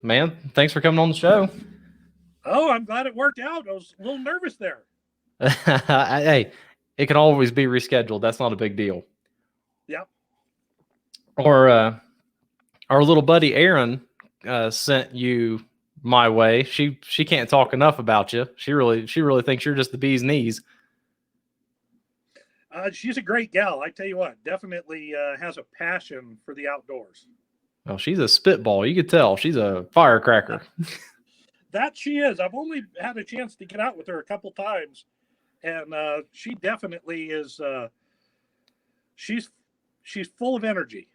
Man, thanks for coming on the show. Oh, I'm glad it worked out. I was a little nervous there. Hey, it can always be rescheduled. That's not a big deal. Yep. Or our little buddy Aaron sent you my way. She can't talk enough about you. She really thinks you're just the bee's knees. She's a great gal. I tell you what, definitely has a passion for the outdoors. Well, she's a spitball. You could tell she's a firecracker. That she is. I've only had a chance to get out with her a couple times, and she definitely is. She's she's full of energy.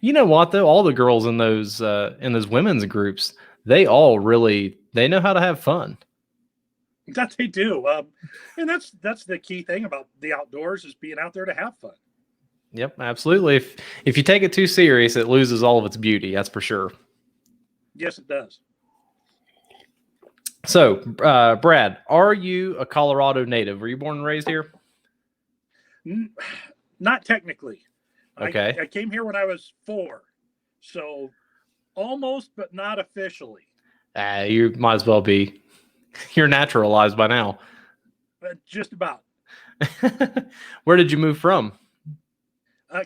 You know what though? All the girls in those women's groups, they all really they know how to have fun. That they do, and that's the key thing about the outdoors is being out there to have fun. Yep, absolutely. If you take it too serious, it loses all of its beauty. That's for sure. Yes, it does. So, Brad, are you a Colorado native? Were you born and raised here? N- Not technically. Okay. I came here when I was 4, so almost, but not officially. You might as well be. You're naturalized by now. Just about. Where did you move from?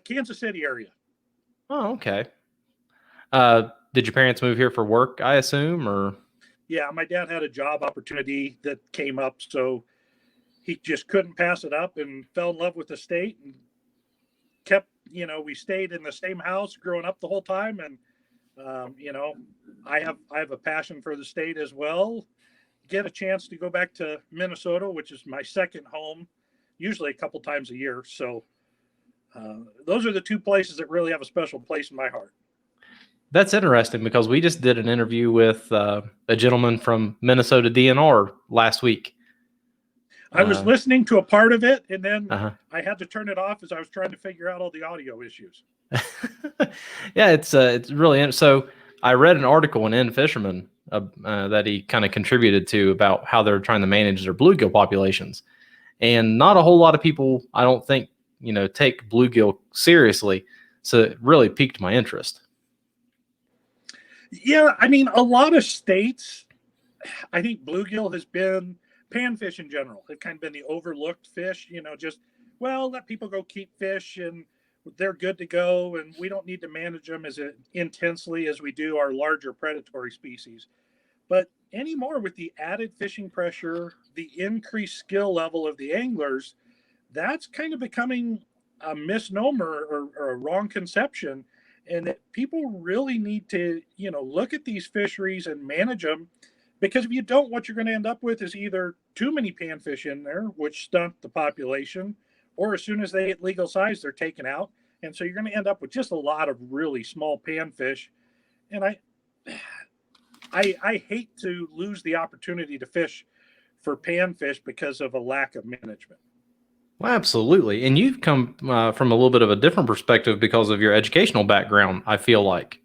Kansas City area. Oh, okay. Did your parents move here for work, I assume, or? Yeah, my dad had a job opportunity that came up, so he just couldn't pass it up and fell in love with the state and kept. We stayed in the same house growing up the whole time, and I have a passion for the state as well. Get a chance to go back to Minnesota, which is my second home, usually a couple times a year. So those are the two places that really have a special place in my heart. That's interesting because we just did an interview with a gentleman from Minnesota DNR last week. I was listening to a part of it, and then Uh-huh. I had to turn it off as I was trying to figure out all the audio issues. Yeah, it's really so. I read an article in End Fisherman that he kind of contributed to about how they're trying to manage their bluegill populations, and not a whole lot of people, I don't think, take bluegill seriously. So it really piqued my interest. Yeah, I mean, a lot of states, I think bluegill has been panfish in general. Have kind of been the overlooked fish. Just let people go keep fish and they're good to go, and we don't need to manage them as intensely as we do our larger predatory species. But anymore, with the added fishing pressure, the increased skill level of the anglers, that's kind of becoming a misnomer or a wrong conception. And that people really need to, look at these fisheries and manage them, because if you don't, what you're going to end up with is either too many panfish in there, which stunt the population, or as soon as they hit legal size, they're taken out. And so you're going to end up with just a lot of really small panfish. And I hate to lose the opportunity to fish for panfish because of a lack of management. Well, absolutely, and you've come from a little bit of a different perspective because of your educational background. I feel like.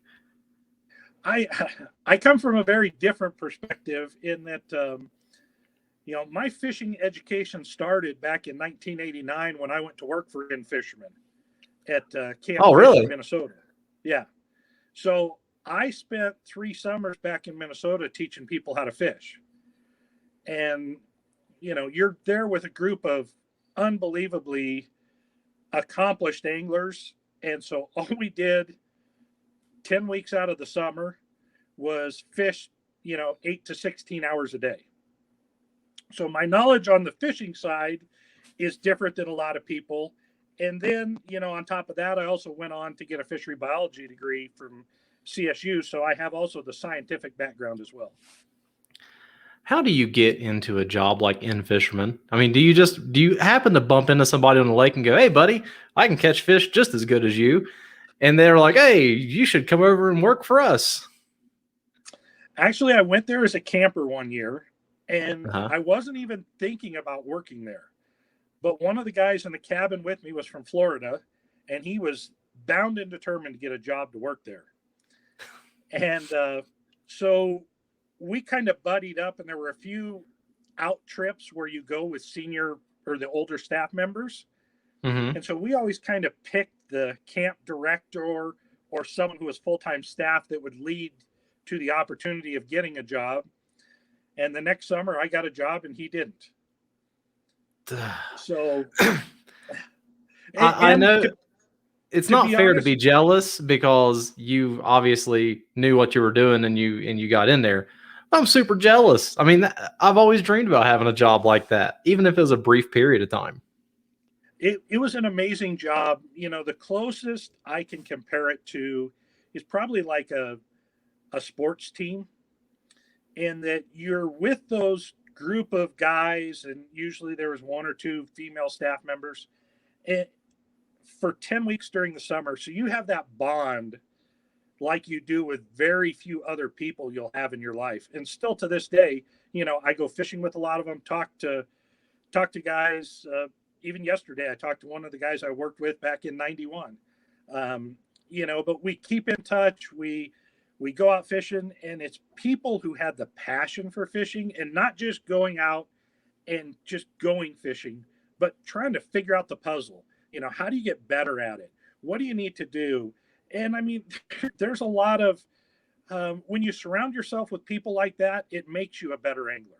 I I come from a very different perspective in that my fishing education started back in 1989 when I went to work for In Fisherman at Camp Oh, Fish in really? Minnesota. Yeah, so I spent 3 summers back in Minnesota teaching people how to fish, and you're there with a group of unbelievably accomplished anglers, and so all we did 10 weeks out of the summer was fish 8 to 16 hours a day. So my knowledge on the fishing side is different than a lot of people. And then, on top of that, I also went on to get a fishery biology degree from CSU, so I have also the scientific background as well. How do you get into a job like in fisherman? I mean, do you happen to bump into somebody on the lake and go, "Hey, buddy, I can catch fish just as good as you," and they're like, "Hey, you should come over and work for us." Actually, I went there as a camper one year, and Uh-huh. I wasn't even thinking about working there. But one of the guys in the cabin with me was from Florida, and he was bound and determined to get a job to work there. And so we kind of buddied up, and there were a few out trips where you go with senior or the older staff members. Mm-hmm. And so we always kind of picked the camp director or someone who was full time staff that would lead to the opportunity of getting a job. And the next summer I got a job and he didn't. So, I and know it's to not be fair to honest, be jealous because you obviously knew what you were doing and you got in there. I'm super jealous. I mean, I've always dreamed about having a job like that, even if it was a brief period of time. it was an amazing job. You know, the closest I can compare it to is probably like a sports team, in that you're with those group of guys, and usually there was one or two female staff members, and for 10 weeks during the summer. So you have that bond like you do with very few other people you'll have in your life. And still to this day, you know, I go fishing with a lot of them, talk to guys. Even yesterday, I talked to one of the guys I worked with back in '91. You know, but we keep in touch. We go out fishing, and it's people who have the passion for fishing, and not just going out and just going fishing, but trying to figure out the puzzle. You know, how do you get better at it? What do you need to do? And I mean, there's a lot of when you surround yourself with people like that, it makes you a better angler.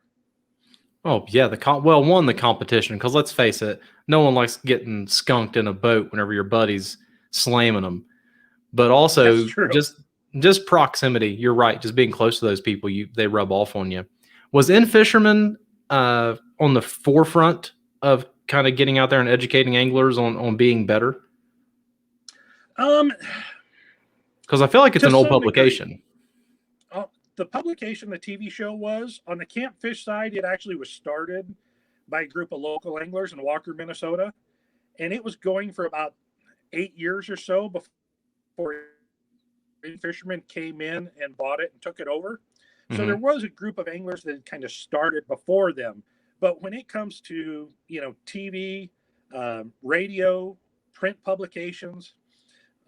Oh yeah, the competition, because let's face it, no one likes getting skunked in a boat whenever your buddy's slamming them. But That's also true. just proximity. You're right. Just being close to those people, they rub off on you. Was In Fisherman on the forefront of kind of getting out there and educating anglers on being better? Um, Because I feel like it's to an old some degree, publication. the publication, the TV show was on the camp fish side. It actually was started by a group of local anglers in Walker, Minnesota, and it was going for about 8 years or so before fishermen came in and bought it and took it over. So there Mm-hmm. was a group of anglers that kind of started before them. But when it comes to, you know, TV, radio, print publications,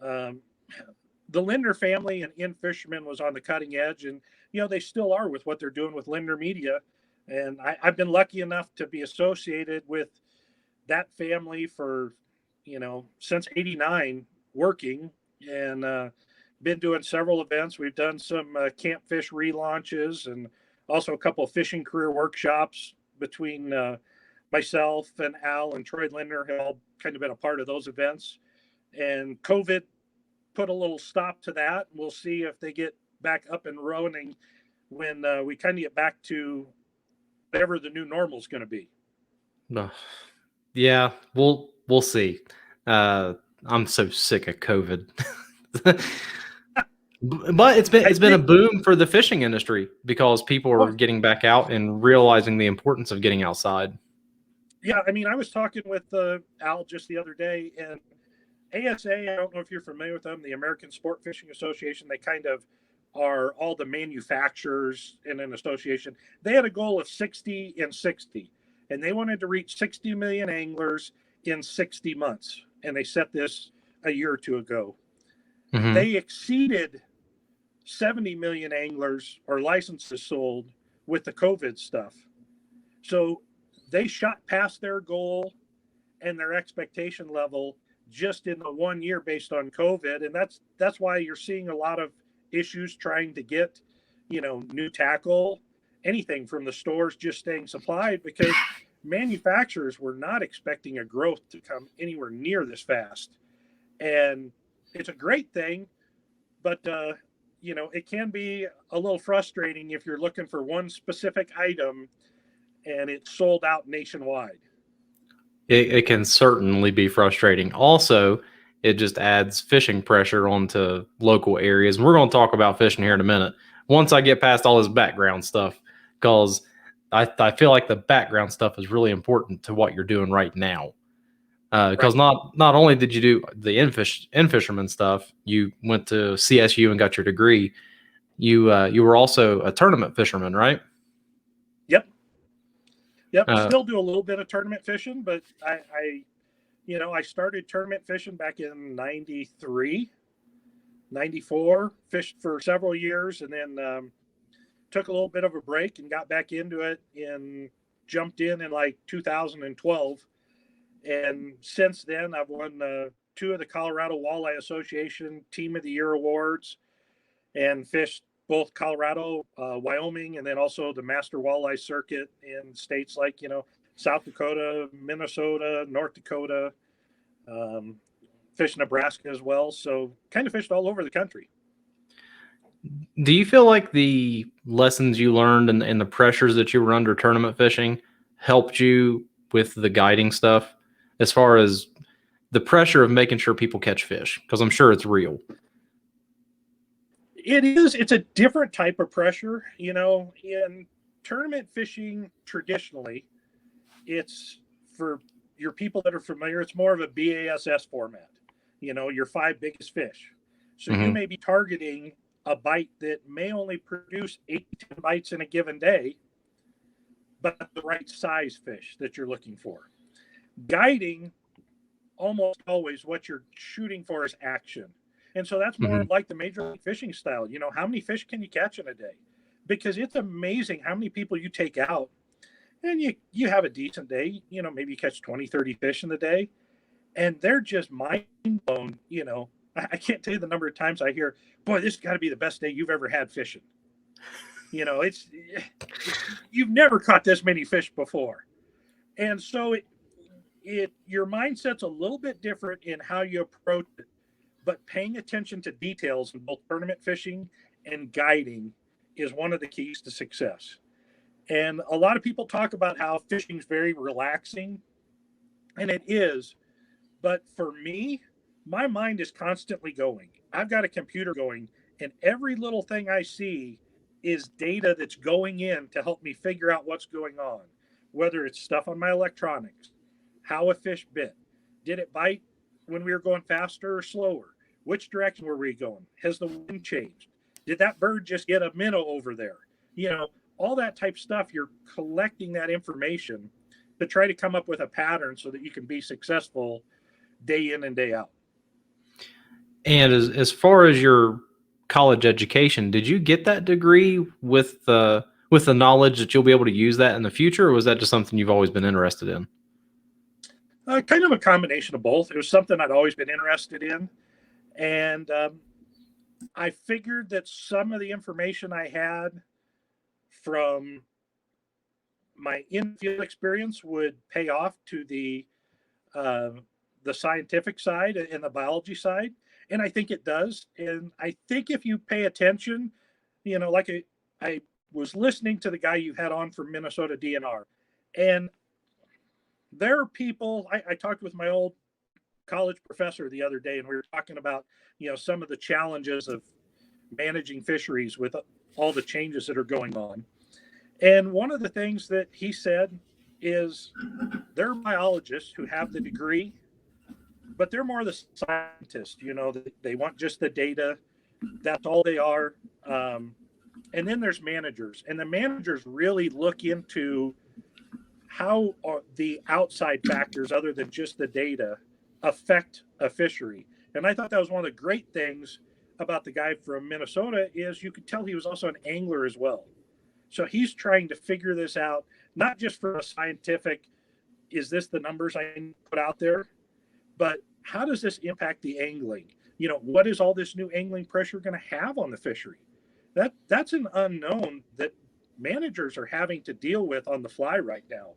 um, the Lindner family and In Fisherman was on the cutting edge, and you know they still are with what they're doing with Lindner Media. And I've been lucky enough to be associated with that family for, you know, since '89, working, and been doing several events. We've done some camp fish relaunches, and also a couple of fishing career workshops between myself and Al and Troy Lindner have all kind of been a part of those events. And COVID put a little stop to that. We'll see if they get back up and running when we kind of get back to whatever the new normal is going to be. Yeah, we'll see. Uh, I'm so sick of COVID. But I it's been a think, boom for the fishing industry because people oh, are getting back out and realizing the importance of getting outside. yeah, I mean, I was talking with Al just the other day, and ASA, I don't know if you're familiar with them, the American Sport Fishing Association. They kind of are all the manufacturers in an association. They had a goal of 60 and 60, and they wanted to reach 60 million anglers in 60 months. And they set this a year or two ago. Hmm. They exceeded 70 million anglers or licenses sold with the COVID stuff. So they shot past their goal and their expectation level just in the 1 year based on COVID. And that's why you're seeing a lot of issues trying to get, you know, new tackle, anything from the stores just staying supplied, because manufacturers were not expecting a growth to come anywhere near this fast. And it's a great thing, but you know, it can be a little frustrating if you're looking for one specific item and it's sold out nationwide. It can certainly be frustrating. Also, it just adds fishing pressure onto local areas. And we're going to talk about fishing here in a minute. Once I get past all this background stuff, because I feel like the background stuff is really important to what you're doing right now. Because Right. not only did you do the in fisherman stuff, you went to CSU and got your degree. You were also a tournament fisherman, right? Yep. Yep. Uh, Still do a little bit of tournament fishing, but I you know, I started tournament fishing back in '93, '94, fished for several years, and then took a little bit of a break and got back into it and jumped in like 2012. And since then, I've won two of the Colorado Walleye Association Team of the Year awards and fished both Colorado, Wyoming, and then also the Master Walleye Circuit in states like, South Dakota, Minnesota, North Dakota, fished Nebraska as well. So kind of fished all over the country. Do you feel like the lessons you learned and the pressures that you were under tournament fishing helped you with the guiding stuff as far as the pressure of making sure people catch fish? Because I'm sure it's real. It is. It's a different type of pressure. In tournament fishing, traditionally, it's for your people that are familiar, it's more of a BASS format, your 5 biggest fish. So you may be targeting a bite that may only produce 8 to 10 bites in a given day, but the right size fish that you're looking for. Guiding, almost always what you're shooting for is action. And so that's more like the Major League Fishing style. How many fish can you catch in a day? Because it's amazing how many people you take out and you have a decent day, maybe you catch 20, 30 fish in the day, and they're just mind blown. I can't tell you the number of times I hear, boy, this has got to be the best day you've ever had fishing. You've never caught this many fish before. And so your mindset's a little bit different in how you approach it, but paying attention to details in both tournament fishing and guiding is one of the keys to success. And a lot of people talk about how fishing is very relaxing, and it is. But for me, my mind is constantly going. I've got a computer going, and every little thing I see is data that's going in to help me figure out what's going on, whether it's stuff on my electronics, how a fish bit, did it bite when we were going faster or slower, which direction were we going, has the wind changed, did that bird just get a minnow over there, all that type of stuff. You're collecting that information to try to come up with a pattern so that you can be successful day in and day out. And as far as your college education, did you get that degree with the knowledge that you'll be able to use that in the future, or was that just something you've always been interested in? Kind of a combination of both. It was something I'd always been interested in, and I figured that some of the information I had from my in-field experience would pay off to the scientific side and the biology side. And I think it does. And I think if you pay attention, like I was listening to the guy you had on from Minnesota DNR, and there are people, I talked with my old college professor the other day, and we were talking about, some of the challenges of managing fisheries with all the changes that are going on. And one of the things that he said is there are biologists who have the degree, but they're more the scientists. They want just the data. That's all they are. And then there's managers, and the managers really look into how the outside factors, other than just the data, affect a fishery. And I thought that was one of the great things about the guy from Minnesota is you could tell he was also an angler as well. So he's trying to figure this out, not just for a scientific, is this the numbers I put out there, but how does this impact the angling? What is all this new angling pressure going to have on the fishery? That's an unknown that managers are having to deal with on the fly right now.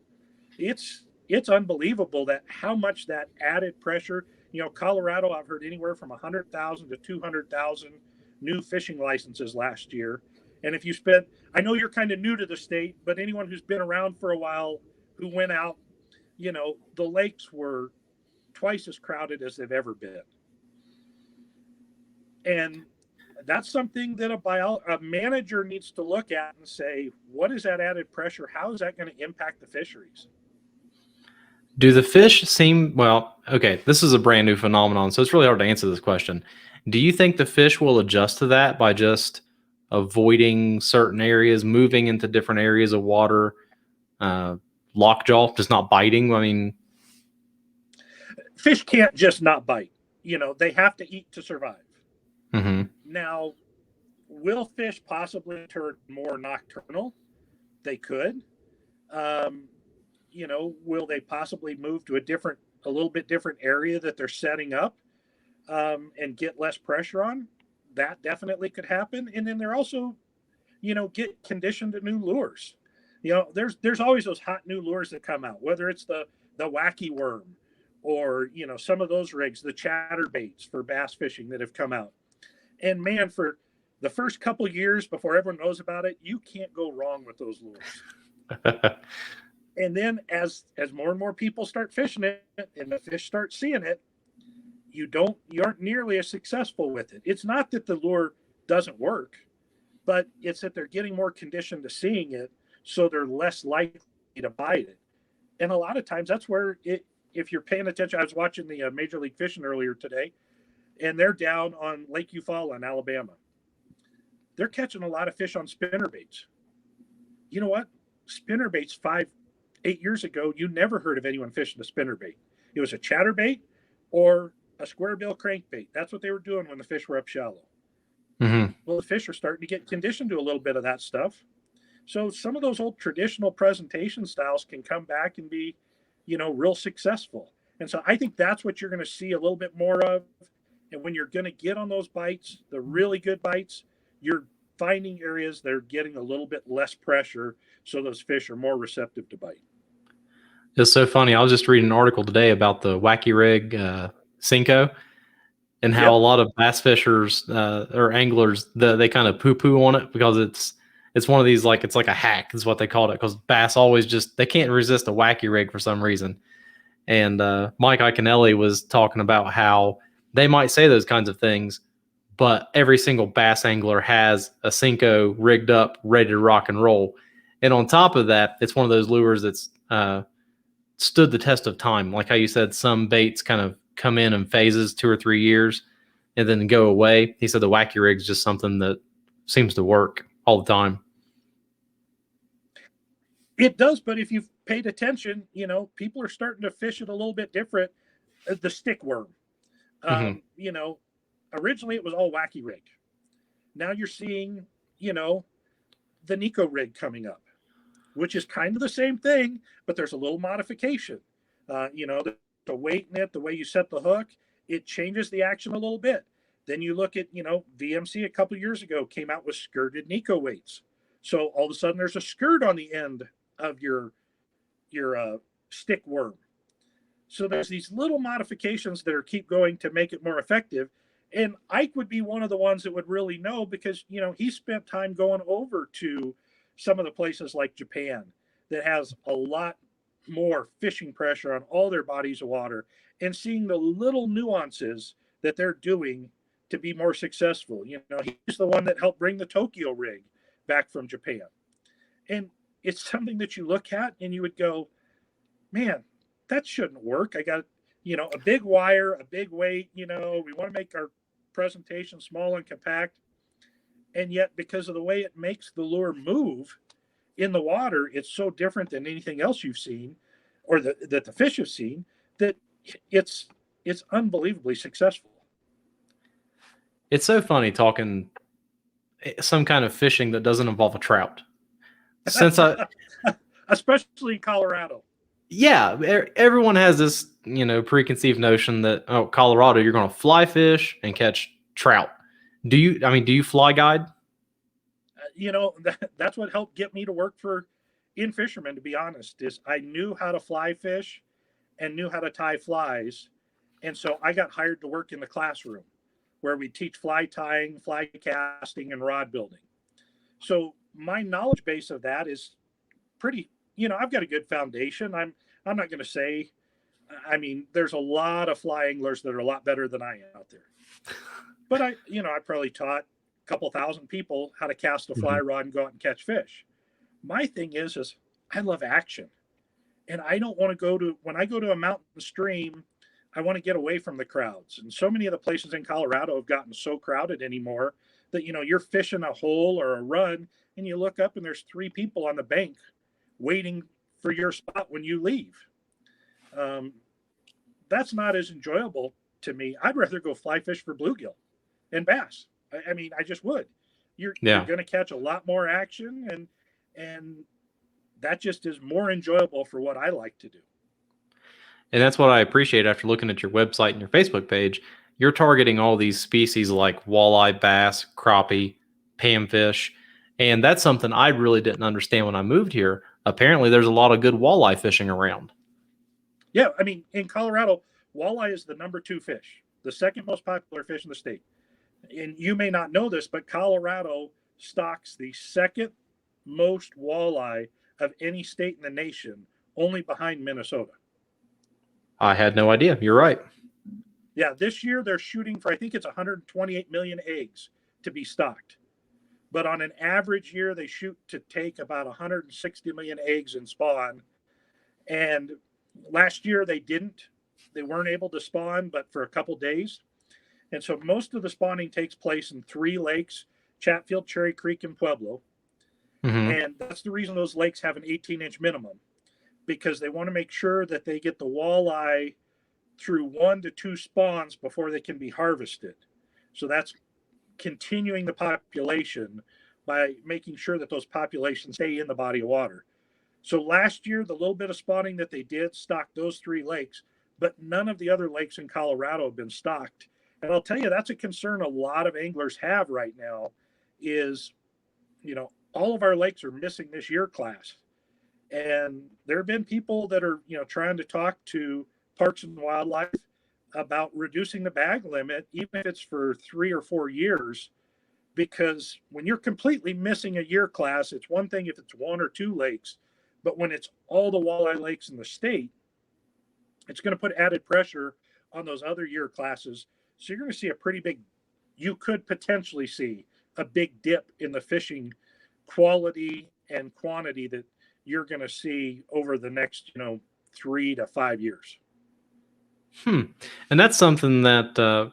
It's unbelievable that how much that added pressure, Colorado, I've heard anywhere from 100,000 to 200,000 new fishing licenses last year. And if you spent, I know you're kind of new to the state, but anyone who's been around for a while who went out, the lakes were twice as crowded as they've ever been. And that's something that a manager needs to look at and say, what is that added pressure? How is that going to impact the fisheries? Do the fish seem, well, okay, this is a brand new phenomenon, so it's really hard to answer this question. Do you think the fish will adjust to that by just avoiding certain areas, moving into different areas of water, lockjaw, just not biting? I mean, fish can't just not bite. They have to eat to survive. Mm-hmm. Now, will fish possibly turn more nocturnal? They could. Will they possibly move to a little bit different area that they're setting up and get less pressure on? That definitely could happen. And then they're also get conditioned to new lures. There's always those hot new lures that come out, whether it's the wacky worm or some of those rigs, the chatter baits for bass fishing that have come out. And man, for the first couple years before everyone knows about it, you can't go wrong with those lures. And then as more and more people start fishing it and the fish start seeing it, you aren't nearly as successful with it. It's not that the lure doesn't work, but it's that they're getting more conditioned to seeing it, so they're less likely to bite it. And a lot of times that's where if you're paying attention. I was watching the Major League Fishing earlier today, and they're down on Lake Eufaula in Alabama. They're catching a lot of fish on spinner baits. You know what? Spinner baits 5-8 years ago, you never heard of anyone fishing a spinner bait. It was a chatterbait or a square bill crankbait. That's what they were doing when the fish were up shallow. Mm-hmm. Well, the fish are starting to get conditioned to a little bit of that stuff. So some of those old traditional presentation styles can come back and be, real successful. And so I think that's what you're going to see a little bit more of. And when you're going to get on those bites, the really good bites, you're finding areas that are getting a little bit less pressure, so those fish are more receptive to bite. It's so funny. I was just reading an article today about the wacky rig Cinco, and how a lot of bass fishers or anglers, they kind of poo-poo on it because it's one of these, like, it's like a hack is what they called it, because bass always they can't resist a wacky rig for some reason. And Mike Iaconelli was talking about how they might say those kinds of things, but every single bass angler has a Cinco rigged up, ready to rock and roll. And on top of that, it's one of those lures that's stood the test of time. Like how you said, some baits kind of come in phases, 2 or 3 years, and then go away. He said the wacky rig is just something that seems to work all the time. It does, but if you've paid attention, people are starting to fish it a little bit different. The stick worm. Originally it was all wacky rig. Now you're seeing, the Nico rig coming up, which is kind of the same thing, but there's a little modification. The weight in it, the way you set the hook, it changes the action a little bit. Then you look at, VMC a couple of years ago came out with skirted Nico weights. So all of a sudden there's a skirt on the end of your stick worm. So there's these little modifications that keep going to make it more effective. And Ike would be one of the ones that would really know, because, he spent time going over to some of the places like Japan that has a lot more fishing pressure on all their bodies of water, and seeing the little nuances that they're doing to be more successful. He's the one that helped bring the Tokyo rig back from Japan. And it's something that you look at and you would go, man, that shouldn't work. I got, a big wire, a big weight, we want to make our presentation small and compact. And yet, because of the way it makes the lure move in the water, it's so different than anything else you've seen, or that the fish have seen, that it's unbelievably successful. It's so funny talking some kind of fishing that doesn't involve a trout. Since especially in Colorado. Yeah, everyone has this, preconceived notion that, Colorado, you're going to fly fish and catch trout. Do you fly guide? That's what helped get me to work for In Fisherman, to be honest, is I knew how to fly fish and knew how to tie flies. And so I got hired to work in the classroom where we teach fly tying, fly casting, and rod building. So my knowledge base of that is pretty, I've got a good foundation. I'm not going to say, there's a lot of fly anglers that are a lot better than I am out there. But I probably taught a couple thousand people how to cast a fly rod and go out and catch fish. My thing is I love action. And I don't want to when I go to a mountain stream, I want to get away from the crowds. And so many of the places in Colorado have gotten so crowded anymore that, you're fishing a hole or a run and you look up and there's 3 people on the bank waiting for your spot when you leave. That's not as enjoyable to me. I'd rather go fly fish for bluegill and bass. I just would. You're going to catch a lot more action, and that just is more enjoyable for what I like to do. And that's what I appreciate after looking at your website and your Facebook page. You're targeting all these species like walleye, bass, crappie, panfish, And that's something I really didn't understand when I moved here. Apparently, there's a lot of good walleye fishing around. Yeah, I mean, in Colorado, walleye is the number 2 fish, the second most popular fish in the state. And you may not know this, but Colorado stocks the second most walleye of any state in the nation, only behind Minnesota. I had no idea. You're right. Yeah, this year they're shooting for, I think it's 128 million eggs to be stocked. But on an average year, they shoot to take about 160 million eggs in spawn. And last year they didn't. They weren't able to spawn, but for a couple days. And so most of the spawning takes place in 3 lakes: Chatfield, Cherry Creek, and Pueblo. Mm-hmm. And that's the reason those lakes have an 18-inch minimum, because they want to make sure that they get the walleye through 1 to 2 spawns before they can be harvested. So that's continuing the population by making sure that those populations stay in the body of water. So last year, the little bit of spawning that they did stocked those 3 lakes, but none of the other lakes in Colorado have been stocked. And I'll tell you, that's a concern a lot of anglers have right now is, all of our lakes are missing this year class. And there have been people that are, trying to talk to Parks and Wildlife about reducing the bag limit, even if it's for 3 or 4 years, because when you're completely missing a year class, it's one thing if it's 1 or 2 lakes, but when it's all the walleye lakes in the state, it's going to put added pressure on those other year classes. So you're going to see you could potentially see a big dip in the fishing quality and quantity that you're going to see over the next, 3 to 5 years. And that's something that the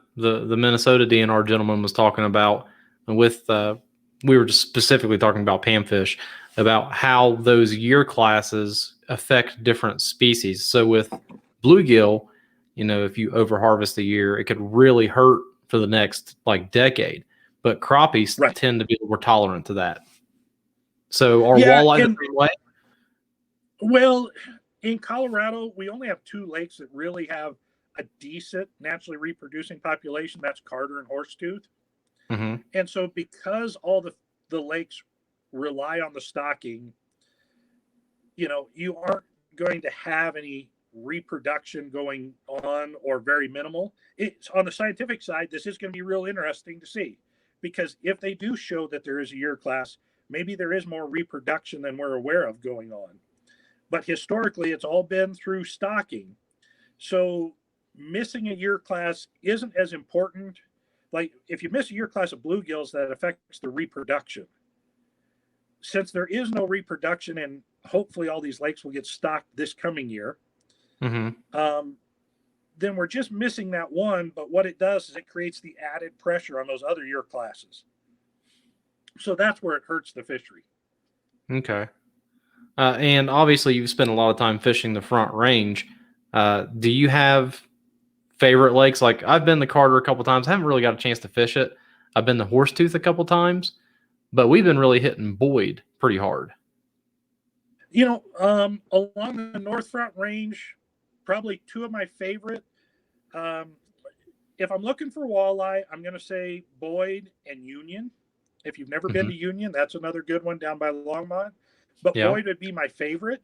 Minnesota DNR gentleman was talking about with, we were just specifically talking about panfish, about how those year classes affect different species. So with bluegill, if you overharvest a year, it could really hurt for the next decade. But crappies Right. tend to be more tolerant to that. So are Yeah, walleye and the same way? well, in Colorado, we only have 2 lakes that really have a decent naturally reproducing population. That's Carter and Horsetooth. Mm-hmm. And so because all the lakes rely on the stocking, you aren't going to have any reproduction going on, or very minimal. It's on the scientific side, this is going to be real interesting to see, because if they do show that there is a year class, maybe there is more reproduction than we're aware of going on. But historically, it's all been through stocking. So missing a year class isn't as important. Like if you miss a year class of bluegills, that affects the reproduction. Since there is no reproduction, and hopefully all these lakes will get stocked this coming year, then we're just missing that one. But what it does is it creates the added pressure on those other year classes. So that's where it hurts the fishery. Okay. And obviously, you've spent a lot of time fishing the Front Range. Do you have favorite lakes? Like I've been to Carter a couple times. I haven't really got a chance to fish it. I've been to Horsetooth a couple times, but we've been really hitting Boyd pretty hard. Along the North Front Range, probably 2 of my favorite. If I'm looking for walleye, I'm going to say Boyd and Union. If you've never been to Union, that's another good one down by Longmont. But Boyd would be my favorite.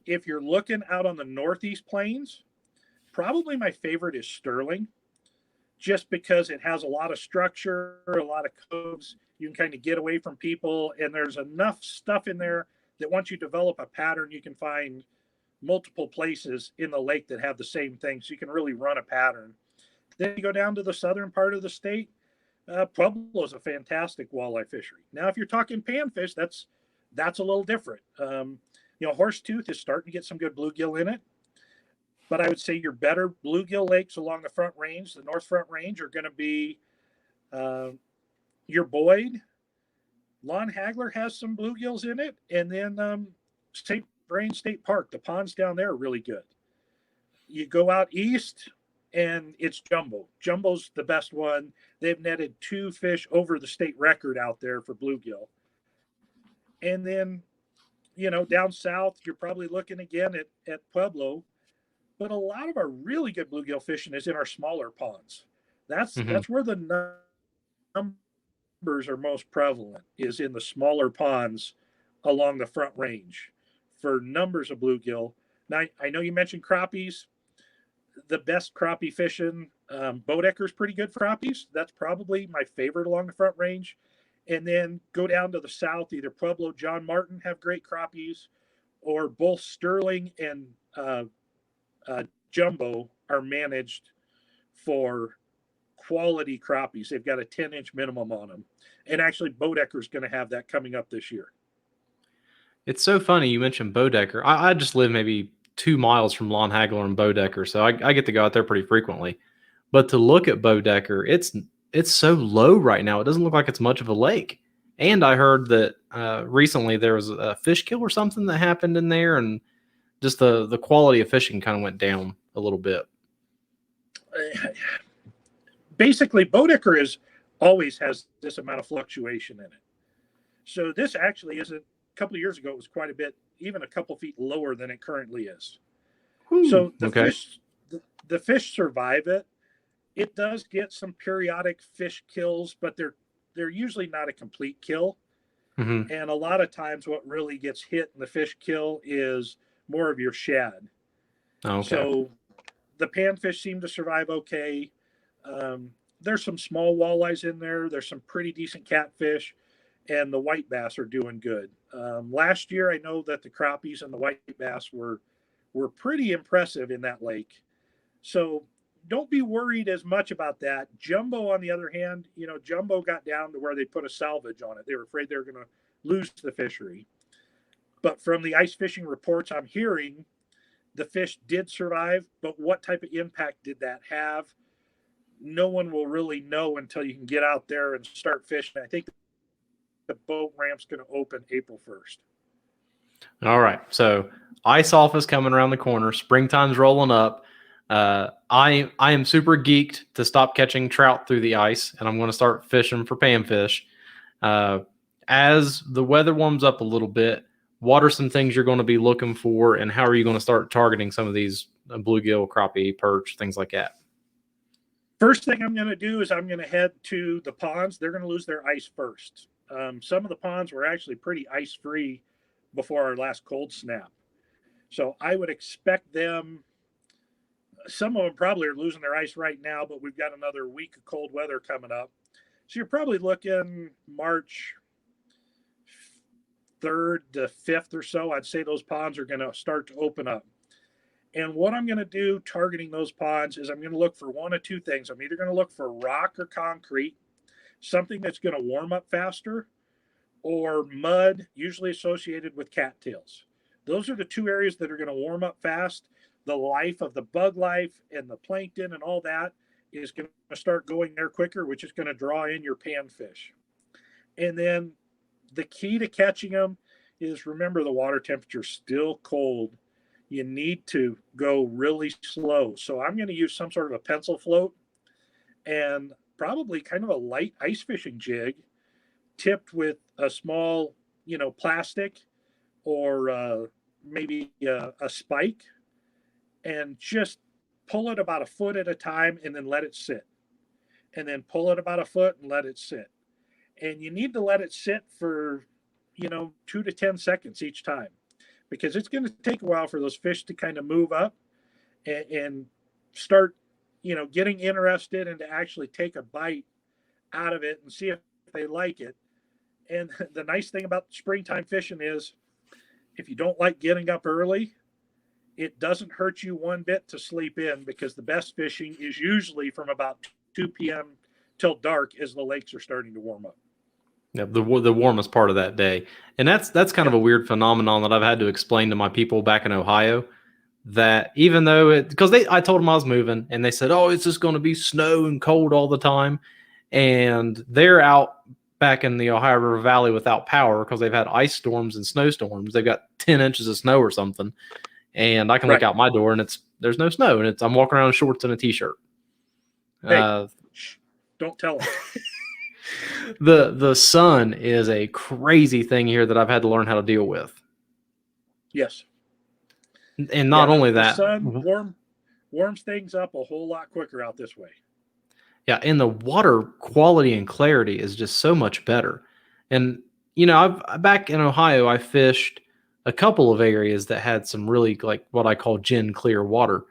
If you're looking out on the Northeast Plains, probably my favorite is Sterling, just because it has a lot of structure, a lot of coves. You can kind of get away from people, and there's enough stuff in there that once you develop a pattern, you can find multiple places in the lake that have the same thing. So you can really run a pattern. Then you go down to the southern part of the state. Pueblo is a fantastic walleye fishery. Now, if you're talking panfish, that's a little different. Horsetooth is starting to get some good bluegill in it. But I would say your better bluegill lakes along the Front Range, the North Front Range, are going to be your Boyd. Lon Hagler has some bluegills in it. And then St. Vrain State Park, the ponds down there are really good. You go out east, and it's Jumbo. Jumbo's the best one. They've netted 2 fish over the state record out there for bluegill. And then, down south, you're probably looking again at Pueblo. But a lot of our really good bluegill fishing is in our smaller ponds. That's where the number numbers are most prevalent is in the smaller ponds along the Front Range for numbers of bluegill. Now, I know you mentioned crappies. The best crappie fishing, Bodecker's pretty good for crappies. That's probably my favorite along the Front Range. And then go down to the south, either Pueblo, John Martin have great crappies, or both Sterling and Jumbo are managed for quality crappies. They've got a 10-inch minimum on them. And actually, Bodecker's going to have that coming up this year. It's so funny you mentioned Bodecker. I just live maybe 2 miles from Lon Hagler and Bodecker, so I get to go out there pretty frequently. But to look at Bodecker, it's so low right now. It doesn't look like it's much of a lake. And I heard that recently there was a fish kill or something that happened in there, and just the quality of fishing kind of went down a little bit. Basically, Bodecker always has this amount of fluctuation in it. So this actually isn't. A couple of years ago, it was quite a bit, even a couple feet lower than it currently is. So the fish survive it. It does get some periodic fish kills, but they're usually not a complete kill. Mm-hmm. And a lot of times, what really gets hit in the fish kill is more of your shad. Okay. So the panfish seem to survive okay. There's some small walleyes in there. There's some pretty decent catfish, and the white bass are doing good. Last year, I know that the crappies and the white bass were pretty impressive in that lake. So don't be worried as much about that. Jumbo, on the other hand, Jumbo got down to where they put a salvage on it. They were afraid they were going to lose the fishery. But from the ice fishing reports I'm hearing, the fish did survive. But what type of impact did that have? No one will really know until you can get out there and start fishing. I think the boat ramp's going to open April 1st. All right. So ice off is coming around the corner. Springtime's rolling up. I am super geeked to stop catching trout through the ice, and I'm going to start fishing for panfish. As the weather warms up a little bit, what are some things you're going to be looking for, and how are you going to start targeting some of these bluegill, crappie, perch, things like that? First thing I'm going to do is I'm going to head to the ponds. They're going to lose their ice first. Some of the ponds were actually pretty ice-free before our last cold snap. So I would expect them, some of them probably are losing their ice right now, but we've got another week of cold weather coming up. So you're probably looking March 3rd to 5th or so. I'd say those ponds are going to start to open up. And what I'm going to do targeting those ponds is I'm going to look for one of two things. I'm either going to look for rock or concrete, something that's going to warm up faster, or mud, usually associated with cattails. Those are the two areas that are going to warm up fast. The life of the bug life and the plankton and all that is going to start going there quicker, which is going to draw in your panfish. And then the key to catching them is, remember, the water temperature is still cold. You need to go really slow. So I'm going to use some sort of a pencil float and probably kind of a light ice fishing jig tipped with a small, plastic or maybe a spike, and just pull it about a foot at a time and then let it sit. And then pull it about a foot and let it sit. And you need to let it sit for, 2 to 10 seconds each time, because it's going to take a while for those fish to kind of move up and start, getting interested and to actually take a bite out of it and see if they like it. And the nice thing about springtime fishing is, if you don't like getting up early, it doesn't hurt you one bit to sleep in, because the best fishing is usually from about 2 p.m. till dark as the lakes are starting to warm up. Yeah, the warmest part of that day. And that's kind of a weird phenomenon that I've had to explain to my people back in Ohio, that even though because I told them I was moving, and they said, oh, it's just going to be snow and cold all the time. And they're out back in the Ohio River Valley without power because they've had ice storms and snowstorms. They've got 10 inches of snow or something. And I can look out my door and there's no snow, and I'm walking around in shorts and a t-shirt. Hey, don't tell them. The sun is a crazy thing here that I've had to learn how to deal with. Yes. And not only that, the sun warms things up a whole lot quicker out this way. Yeah, and the water quality and clarity is just so much better. And I've back in Ohio, I fished a couple of areas that had some really like what I call gin clear water,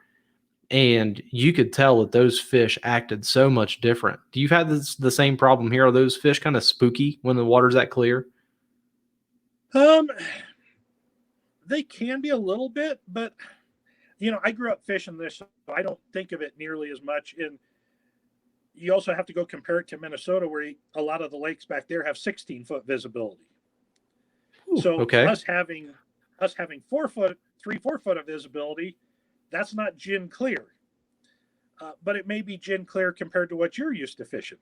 and you could tell that those fish acted so much different. Do you have the same problem here? Are those fish kind of spooky when the water's that clear? Um, they can be a little bit, but I grew up fishing this, so I don't think of it nearly as much. And you also have to go compare it to Minnesota, where a lot of the lakes back there have 16-foot visibility. Ooh, So okay. us having 4 foot, 3-4 foot of visibility, that's not gin clear, but it may be gin clear compared to what you're used to fishing.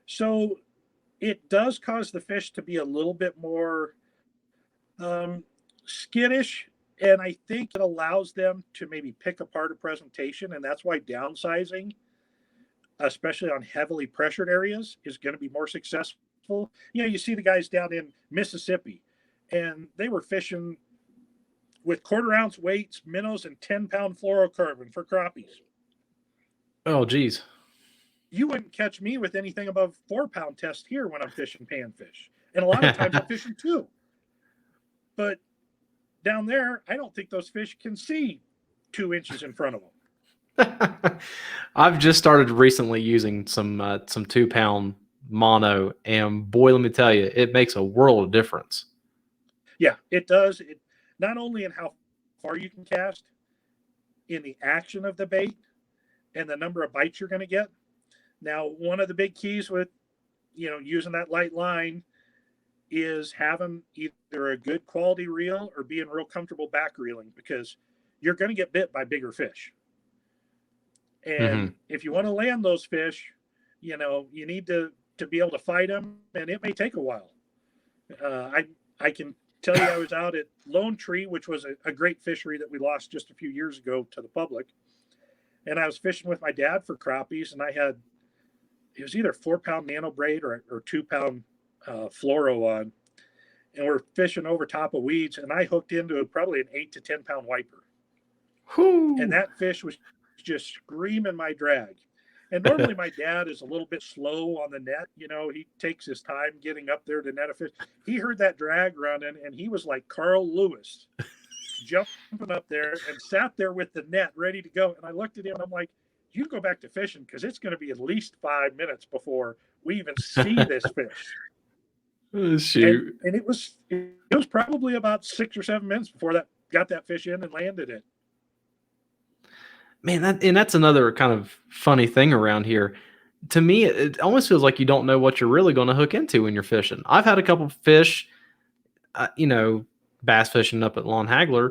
So it does cause the fish to be a little bit more um, skittish, and I think it allows them to maybe pick apart a presentation, and that's why downsizing, especially on heavily pressured areas, is going to be more successful. You see the guys down in Mississippi, and they were fishing with quarter-ounce weights, minnows, and 10-pound fluorocarbon for crappies. Oh, geez. You wouldn't catch me with anything above 4-pound test here when I'm fishing panfish, and a lot of times I'm fishing 2. But down there, I don't think those fish can see 2 inches in front of them. I've just started recently using some 2 pound mono, and boy, let me tell you, it makes a world of difference. Yeah, it does. It not only in how far you can cast, in the action of the bait, and the number of bites you're going to get. Now, one of the big keys with using that light line is having either a good quality reel or being real comfortable back reeling, because you're going to get bit by bigger fish. And Hmm. if you want to land those fish, you need to be able to fight them, and it may take a while. I can tell you, I was out at Lone Tree, which was a great fishery that we lost just a few years ago to the public, and I was fishing with my dad for crappies, and it was either 4-pound nano braid or 2-pound fluoro on, and we're fishing over top of weeds, and I hooked into probably an 8 to 10-pound wiper, and Whoo. that fish was just screaming my drag. And normally my dad is a little bit slow on the net. He takes his time getting up there to net a fish. He heard that drag running, and he was like Carl Lewis, jumping up there and sat there with the net ready to go. And I looked at him and I'm like, you go back to fishing, because it's going to be at least 5 minutes before we even see this fish. Oh, And shoot. it was probably about 6 or 7 minutes before that got that fish in and landed it. Man, that's another kind of funny thing around here. To me, it almost feels like you don't know what you're really going to hook into when you're fishing. I've had a couple fish, uh, you know, bass fishing up at Lon Hagler.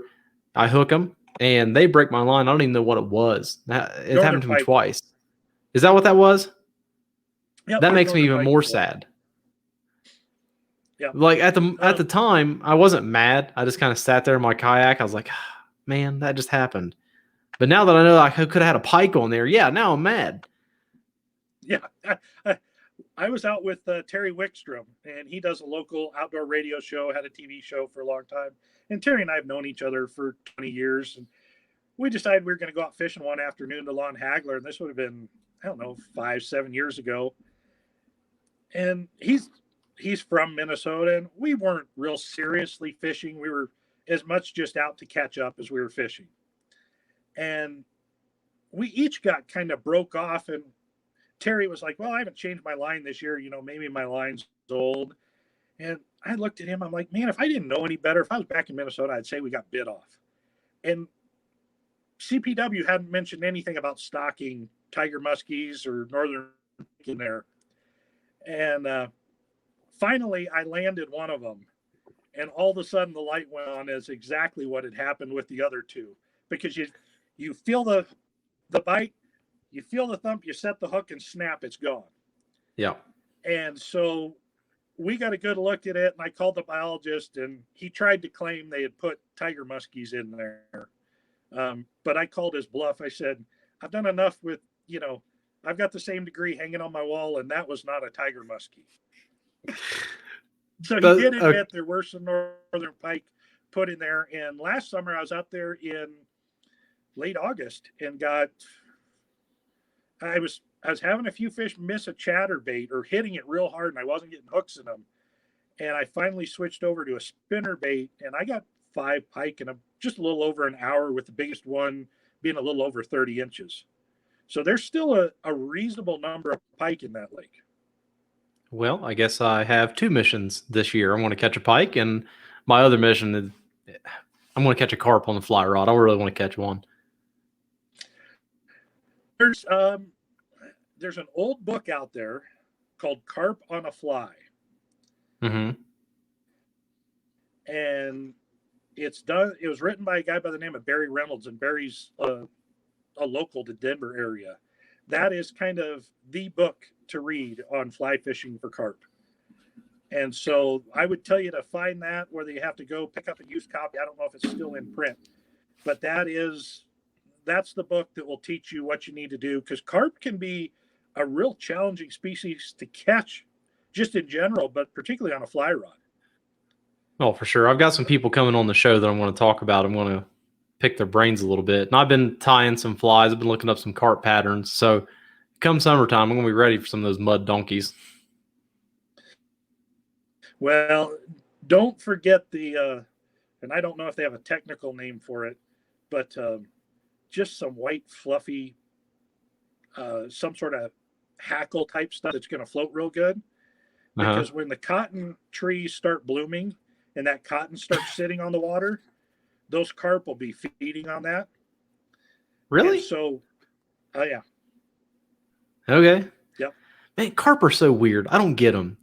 I hook them and they break my line. I don't even know what it was. It happened Northern to me pike. twice. Is that what that was? Yep, That big makes me northern even pike more before. sad. Yep. Like at the Um, time, I wasn't mad. I just kind of sat there in my kayak. I was like, "Ah, man, that just happened." But now that I know I could have had a pike on there, yeah, now I'm mad. yeah, I was out with Terry Wickstrom, and he does a local outdoor radio show, had a TV show for a long time. And Terry and I have known each other for 20 years. And we decided we were going to go out fishing one afternoon to Lon Hagler. And this would have been, I don't know, 5, 7 years ago. And he's from Minnesota, and we weren't real seriously fishing. We were as much just out to catch up as we were fishing. And we each got kind of broke off, and Terry was like, well, I haven't changed my line this year. Maybe my line's old. And I looked at him. I'm like, man, if I didn't know any better, if I was back in Minnesota, I'd say we got bit off. And CPW hadn't mentioned anything about stocking tiger muskies or northern in there. And finally, I landed one of them. And all of a sudden, the light went on as exactly what had happened with the other two. Because you feel the bite, you feel the thump, you set the hook, and snap, it's gone. Yeah. And so we got a good look at it, and I called the biologist, and he tried to claim they had put tiger muskies in there. But I called his bluff. I said, I've done enough with, I've got the same degree hanging on my wall, and that was not a tiger muskie. So he But did admit there were some northern pike put in there. And last summer I was out there in late August and I was I was having a few fish miss a chatterbait or hitting it real hard, and I wasn't getting hooks in them. And I finally switched over to a spinner bait, and I got 5 pike in just a little over an hour, with the biggest one being a little over 30 inches. So there's still a reasonable number of pike in that lake. Well, I guess I have 2 missions this year. I want to catch a pike, and my other mission is I'm going to catch a carp on the fly rod. I really want to catch one. There's an old book out there called Carp on a Fly. Mm-hmm. And it was written by a guy by the name of Barry Reynolds, and Barry's a local to Denver area. That is kind of the book to read on fly fishing for carp. And so I would tell you to find that, whether you have to go pick up a used copy. I don't know if it's still in print, but that's the book that will teach you what you need to do, because carp can be a real challenging species to catch just in general, but particularly on a fly rod. Oh, for sure. I've got some people coming on the show that I want to talk about. I want to pick their brains a little bit. And I've been tying some flies. I've been looking up some carp patterns. So come summertime, I'm going to be ready for some of those mud donkeys. Well, don't forget and I don't know if they have a technical name for it, but just some white, fluffy, some sort of hackle type stuff that's going to float real good. Because when the cotton trees start blooming and that cotton starts sitting on the water, those carp will be feeding on that. Really? And so, oh yeah. Okay. Yep. Man, carp are so weird. I don't get them.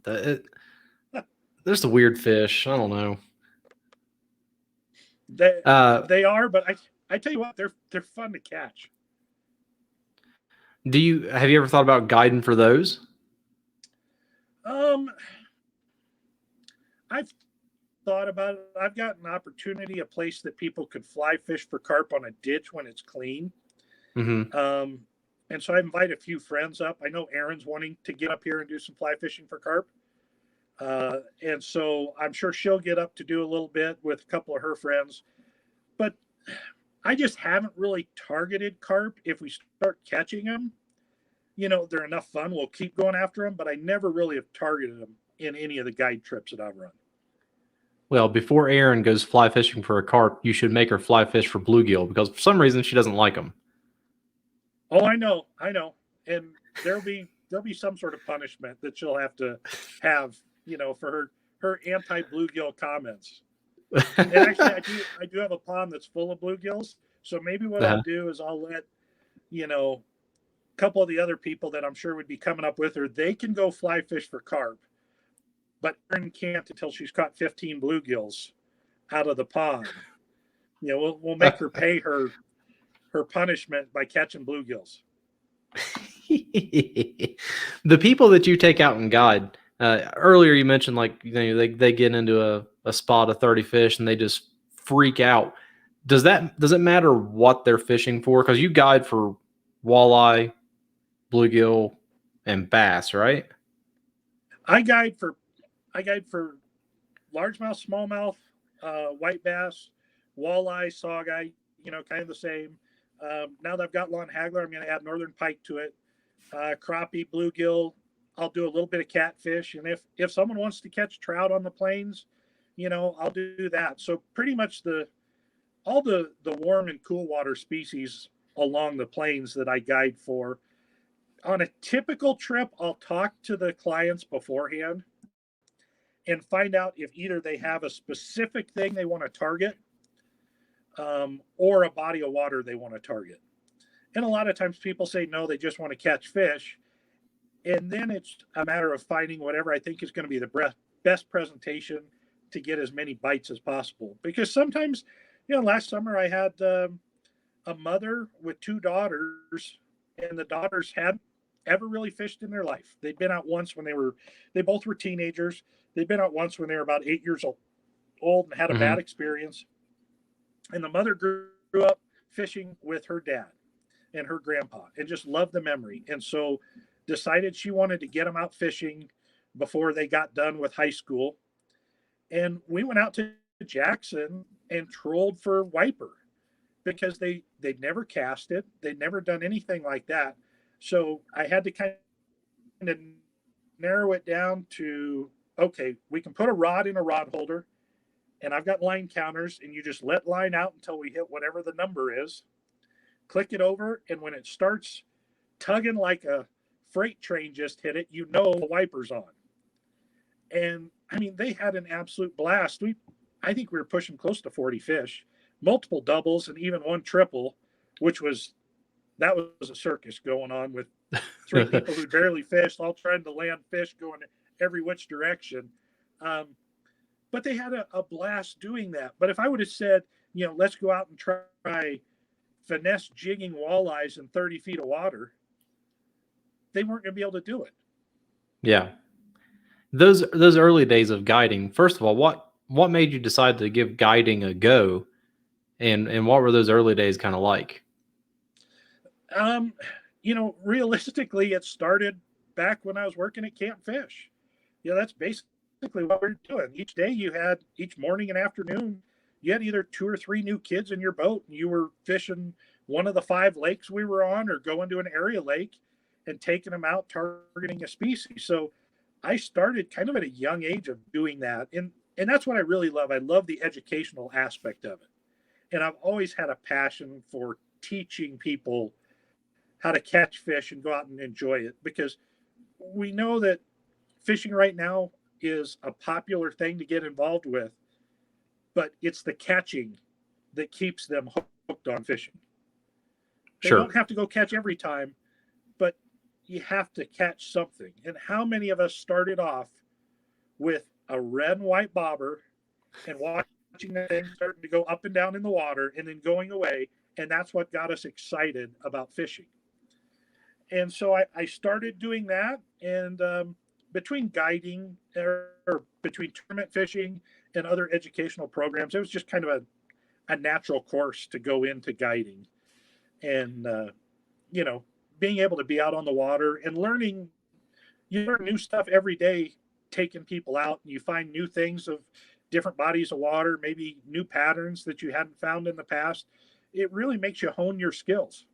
There's the weird fish. I don't know. They are, but I tell you what, they're fun to catch. Have you ever thought about guiding for those? I've thought about it. I've got an opportunity, a place that people could fly fish for carp on a ditch when it's clean. Mm-hmm. And so I invite a few friends up. I know Erin's wanting to get up here and do some fly fishing for carp. And so I'm sure she'll get up to do a little bit with a couple of her friends. But I just haven't really targeted carp. If we start catching them, they're enough fun, we'll keep going after them. But I never really have targeted them in any of the guide trips that I've run. Well, before Erin goes fly fishing for a carp, you should make her fly fish for bluegill, because for some reason she doesn't like them. Oh, I know. And there'll be some sort of punishment that she'll have to have, for her anti-bluegill comments. And actually, I do have a pond that's full of bluegills. So maybe what I'll do is I'll let, a couple of the other people that I'm sure would be coming up with her, they can go fly fish for carp, but Erin can't until she's caught 15 bluegills out of the pond. We'll make her pay her punishment by catching bluegills. The people that you take out and guide, earlier you mentioned, like, they get into a spot of 30 fish and they just freak out. Does it matter what they're fishing for? Because you guide for walleye, bluegill, and bass, right? I guide for largemouth, smallmouth, white bass, walleye, saugeye, kind of the same. Now that I've got lawn haggler, I'm going to add northern pike to it. Crappie, bluegill. I'll do a little bit of catfish, and if someone wants to catch trout on the plains, I'll do that. So pretty much all the warm and cool water species along the plains that I guide for. On a typical trip, I'll talk to the clients beforehand and find out if either they have a specific thing they want to target, or a body of water they want to target. And a lot of times people say no, they just want to catch fish. And then it's a matter of finding whatever I think is going to be the best presentation to get as many bites as possible. Because sometimes, last summer I had a mother with 2 daughters, and the daughters hadn't ever really fished in their life. They'd been out once when they both were teenagers. They'd been out once when they were about 8 years old and had a bad experience. And the mother grew up fishing with her dad and her grandpa and just loved the memory. And so decided she wanted to get them out fishing before they got done with high school. And we went out to Jackson and trolled for wiper, because they'd never cast it. They'd never done anything like that. So I had to kind of narrow it down to, okay, we can put a rod in a rod holder, and I've got line counters, and you just let line out until we hit whatever the number is. Click it over, and when it starts tugging like a freight train just hit it, you know the wiper's on. And I mean, they had an absolute blast. I think we were pushing close to 40 fish, multiple doubles, and even one triple, which was that was a circus going on with three people who barely fished, all trying to land fish going every which direction. Um, but they had a blast doing that. But if I would have said, let's go out and try finesse jigging walleyes in 30 feet of water, they weren't going to be able to do it. Yeah. Those early days of guiding, first of all, what made you decide to give guiding a go? And what were those early days kind of like? Realistically, it started back when I was working at Camp Fish. That's basically what we were doing. Each morning and afternoon, you had either 2 or 3 new kids in your boat, and you were fishing one of the 5 lakes we were on, or going to an area lake and taking them out targeting a species. So I started kind of at a young age of doing that. And that's what I really love. I love the educational aspect of it. And I've always had a passion for teaching people how to catch fish and go out and enjoy it, because we know that fishing right now is a popular thing to get involved with, but it's the catching that keeps them hooked on fishing. They don't have to go catch every time, but you have to catch something. And how many of us started off with a red and white bobber and watching the thing starting to go up and down in the water and then going away, and that's what got us excited about fishing. And so I started doing that, and between guiding or between tournament fishing and other educational programs, it was just kind of a natural course to go into guiding. And being able to be out on the water and learning, you learn new stuff every day, taking people out, and you find new things of different bodies of water, maybe new patterns that you hadn't found in the past. It really makes you hone your skills.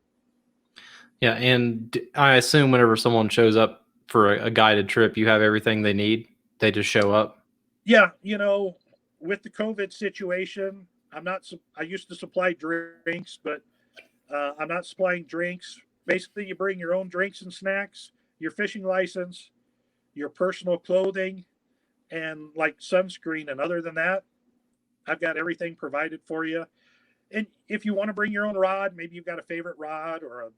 Yeah, and I assume whenever someone shows up for a guided trip, you have everything they need. They just show up. Yeah, with the COVID situation, I used to supply drinks, but I'm not supplying drinks. Basically, you bring your own drinks and snacks, your fishing license, your personal clothing, and like sunscreen. And other than that, I've got everything provided for you. And if you want to bring your own rod, maybe you've got a favorite rod, or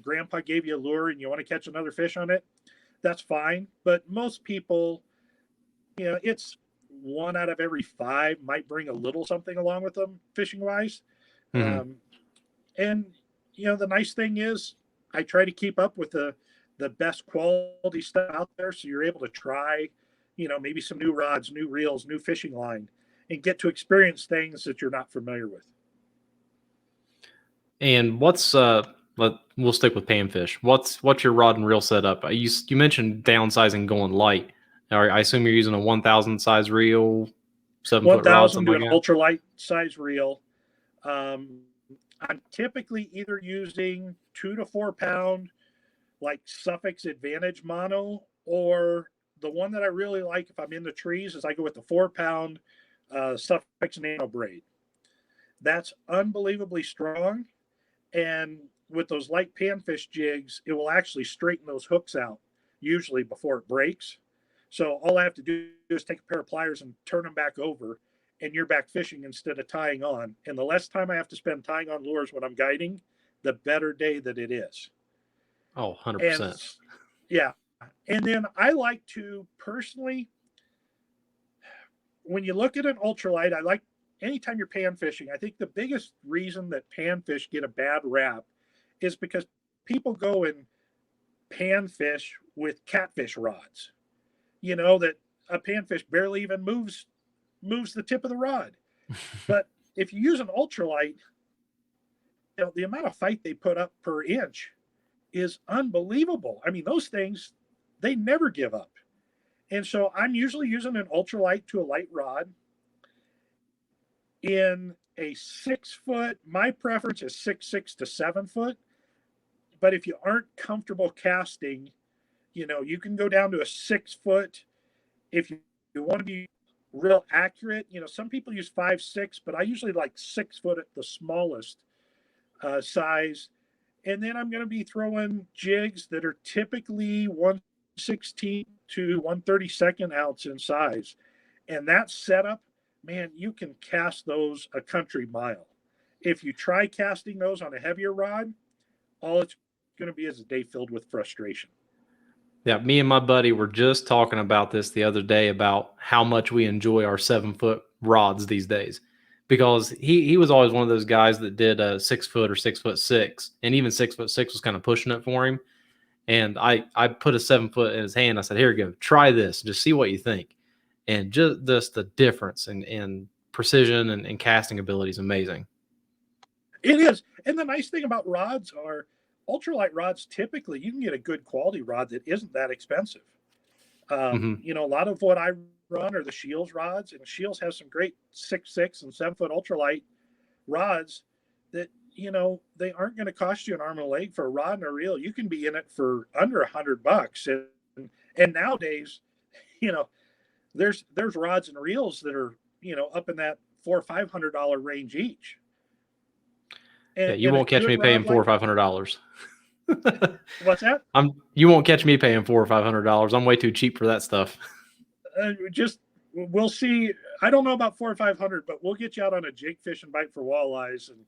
grandpa gave you a lure and you want to catch another fish on it, that's fine. But most people, it's 1 out of every 5 might bring a little something along with them fishing wise. Mm-hmm. And the nice thing is I try to keep up with the best quality stuff out there, so you're able to try maybe some new rods, new reels, new fishing line, and get to experience things that you're not familiar with. And we'll stick with panfish. What's your rod and reel setup? You mentioned downsizing, going light. I assume you're using a 1,000 size reel, 7-foot rod, 1,000 something to like an that. ultralight size reel. I'm typically either using 2 to 4 pound like Suffolk's Advantage mono, or the one that I really like if I'm in the trees is I go with the 4 pound Suffolk's Nano Braid. That's unbelievably strong, and with those light panfish jigs, it will actually straighten those hooks out usually before it breaks. So all I have to do is take a pair of pliers and turn them back over, and you're back fishing instead of tying on. And the less time I have to spend tying on lures when I'm guiding, the better day that it is. Oh, 100%. And yeah. And then I like to personally, when you look at an ultralight, I like anytime you're pan fishing, I think the biggest reason that panfish get a bad rap is because people go and pan fish with catfish rods. That a panfish barely even moves the tip of the rod. But if you use an ultralight, the amount of fight they put up per inch is unbelievable. I mean, those things, they never give up. And so I'm usually using an ultralight to a light rod in a 6 foot. My preference is 6'6" to 7 foot. but if you aren't comfortable casting, you can go down to a 6 foot. If you want to be real accurate, some people use 5'6", but I usually like 6 foot at the smallest size. And then I'm going to be throwing jigs that are typically 1/16 to 1/32 ounce in size. And that setup, man, you can cast those a country mile. If you try casting those on a heavier rod, all it's going to be is a day filled with frustration. Yeah, me and my buddy were just talking about this the other day about how much we enjoy our 7 foot rods these days, because he was always one of those guys that did a 6 foot or 6'6", and even 6'6" was kind of pushing it for him. And I put a 7 foot in his hand. I said, "Here you go, try this, just see what you think." And just the difference in precision and casting ability is amazing. It is. And the nice thing about rods are ultralight rods, typically you can get a good quality rod that isn't that expensive. A lot of what I run are the Shields rods, and Shields has some great 6'6" and 7 foot ultralight rods that, they aren't going to cost you an arm and a leg for a rod and a reel. You can be in it for under $100. And nowadays, there's rods and reels that are, up in that $400 or $500 range each. And you won't catch me paying $400 or $500. What's that? You won't catch me paying $400 or $500. I'm way too cheap for that stuff. We'll see. I don't know about $400 or $500, but we'll get you out on a jig fishing bite for walleyes, and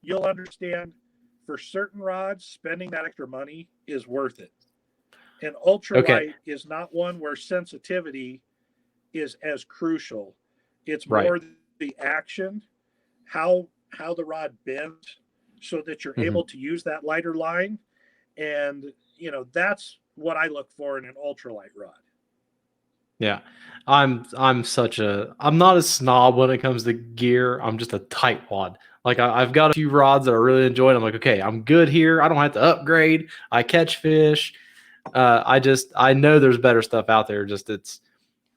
you'll understand for certain rods, spending that extra money is worth it. And ultralight is not one where sensitivity is as crucial. It's more the action, how the rod bends so that you're able to use that lighter line. And, that's what I look for in an ultralight rod. Yeah. I'm not a snob when it comes to gear. I'm just a tightwad. Like I've got a few rods that I really enjoy, and I'm like, okay, I'm good here. I don't have to upgrade. I catch fish. I know there's better stuff out there. Just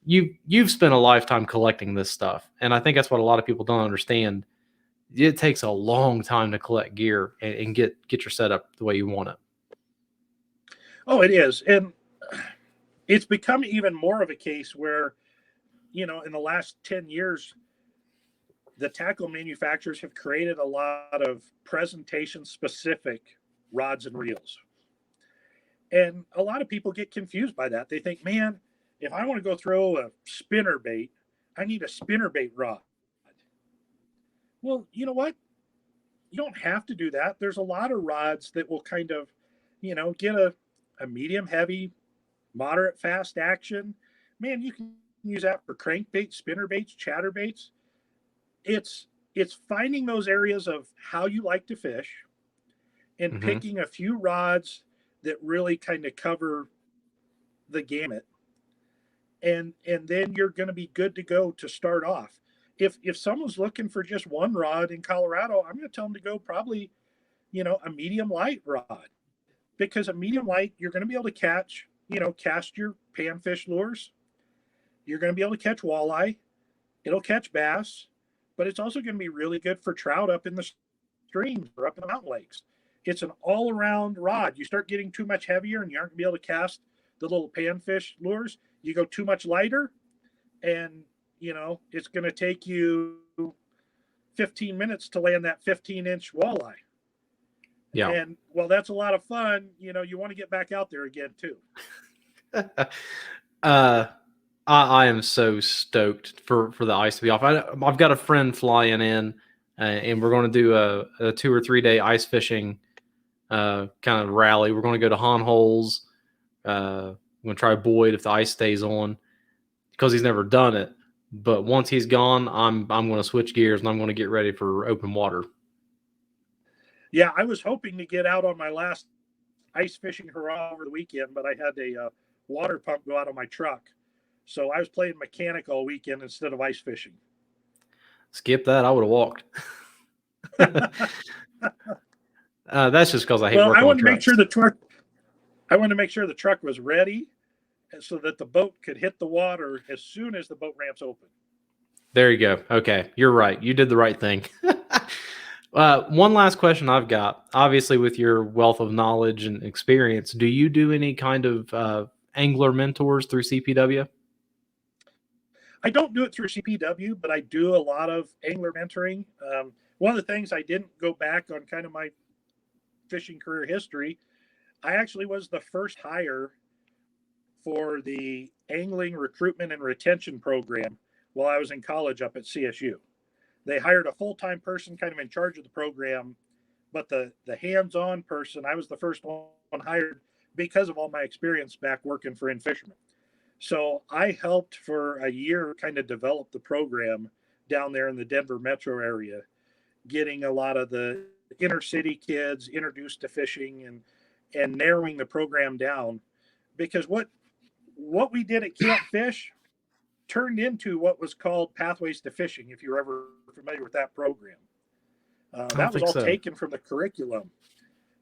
you've spent a lifetime collecting this stuff. And I think that's what a lot of people don't understand. It takes a long time to collect gear and get your setup the way you want it. Oh, it is. And it's become even more of a case where, in the last 10 years, the tackle manufacturers have created a lot of presentation specific rods and reels. And a lot of people get confused by that. They think, man, if I want to go throw a spinner bait, I need a spinner bait rod. Well, you know what? You don't have to do that. There's a lot of rods that will kind of, get a medium heavy, moderate fast action. Man, you can use that for crankbaits, spinner baits, chatter baits. It's finding those areas of how you like to fish and picking a few rods that really kind of cover the gamut. And then you're going to be good to go to start off. If someone's looking for just one rod in Colorado, I'm going to tell them to go probably, a medium light rod, because a medium light, you're going to be able to catch, cast your panfish lures. You're going to be able to catch walleye. It'll catch bass, but it's also going to be really good for trout up in the streams or up in the mountain lakes. It's an all around rod. You start getting too much heavier and you aren't going to be able to cast the little panfish lures. You go too much lighter and, it's going to take you 15 minutes to land that 15-inch walleye. Yeah. And that's a lot of fun. You want to get back out there again too. I am so stoked for the ice to be off. I've got a friend flying in, and we're going to do a 2 or 3 day ice fishing kind of rally. We're going to go to Han Holes. I'm going to try Boyd if the ice stays on, because he's never done it. But once he's gone, I'm going to switch gears and I'm going to get ready for open water. Yeah, I was hoping to get out on my last ice fishing hurrah over the weekend, but I had a water pump go out on my truck. So I was playing mechanic all weekend instead of ice fishing. Skip that. I would have walked. That's just because I hate working I wanted on to make sure the truck was ready so that the boat could hit the water as soon as the boat ramps open. There you go. Okay, you're right. You did the right thing. One last question I've got. Obviously, with your wealth of knowledge and experience, do you do any kind of angler mentors through CPW? I don't do it through CPW, but I do a lot of angler mentoring. One of the things I didn't go back on kind of my fishing career history, I actually was the first hire for the angling recruitment and retention program while I was in college up at CSU. They hired a full-time person kind of in charge of the program, but the hands-on person, I was the first one hired because of all my experience back working for In Fisherman. So I helped for a year kind of develop the program down there in the Denver metro area, getting a lot of the inner city kids introduced to fishing and narrowing the program down, because what we did at Camp Fish turned into what was called Pathways to Fishing, if you're ever familiar with that program. I don't That was think all so. taken from the curriculum.